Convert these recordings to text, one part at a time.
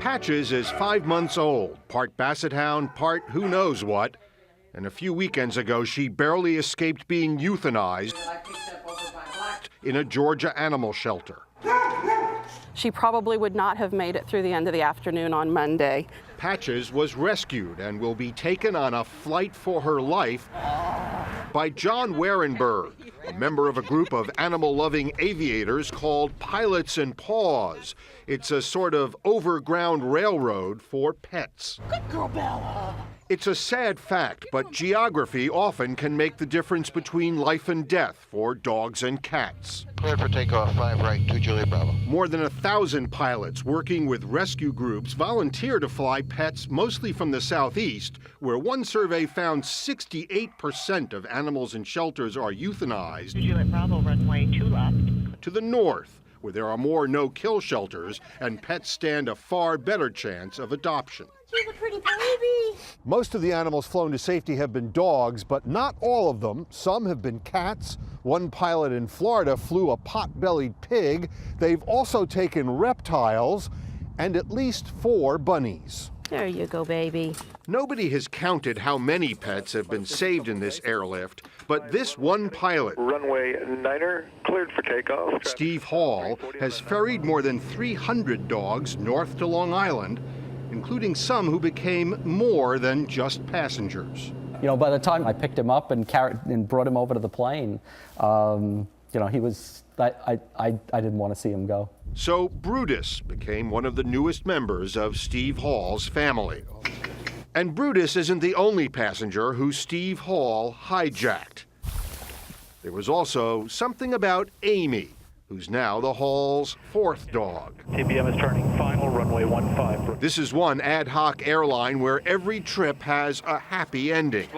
Patches is 5 months old, part basset hound, part who knows what. And a few weekends ago, she barely escaped being euthanized in a Georgia animal shelter. She probably would not have made it through the end of the afternoon on Monday. Patches was rescued and will be taken on a flight for her life by John Warenberg, a member of a group of animal-loving aviators called Pilots and Paws. It's a sort of overground railroad for pets. Good girl, Bella. It's a sad fact, but geography often can make the difference between life and death for dogs and cats. Cleared for takeoff, 5 right, 2 Juliet Bravo. More than 1,000 pilots working with rescue groups volunteer to fly pets mostly from the southeast, where one survey found 68% of animals in shelters are euthanized. 2 Juliet Bravo, runway 2 left. To the north, where there are more no-kill shelters and pets stand a far better chance of adoption. She's a pretty baby. Most of the animals flown to safety have been dogs, but not all of them. Some have been cats. One pilot in Florida flew a pot-bellied pig. They've also taken reptiles and at least 4 bunnies. There you go, baby. Nobody has counted how many pets have been saved in this airlift, but this one pilot, runway 9er, cleared for takeoff. Steve Hall, has ferried more than 300 dogs north to Long Island, including some who became more than just passengers. You know, by the time I picked him up and brought him over to the plane, you know, he was, I didn't want to see him go. So Brutus became one of the newest members of Steve Hall's family. And Brutus isn't the only passenger who Steve Hall hijacked. There was also something about Amy, who's now the Hall's 4th dog. TBM is turning final, runway 15. This is one ad hoc airline where every trip has a happy ending.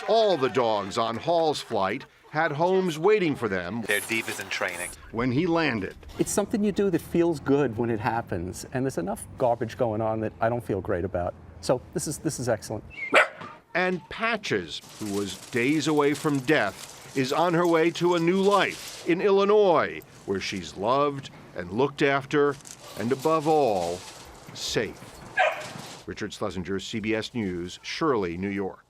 All the dogs on Hall's flight had homes waiting for them. They're divas in training. When he landed. It's something you do that feels good when it happens, and there's enough garbage going on that I don't feel great about. So this is excellent. And Patches, who was days away from death, is on her way to a new life in Illinois, where she's loved and looked after, and above all, safe. Richard Schlesinger, CBS News, Shirley, New York.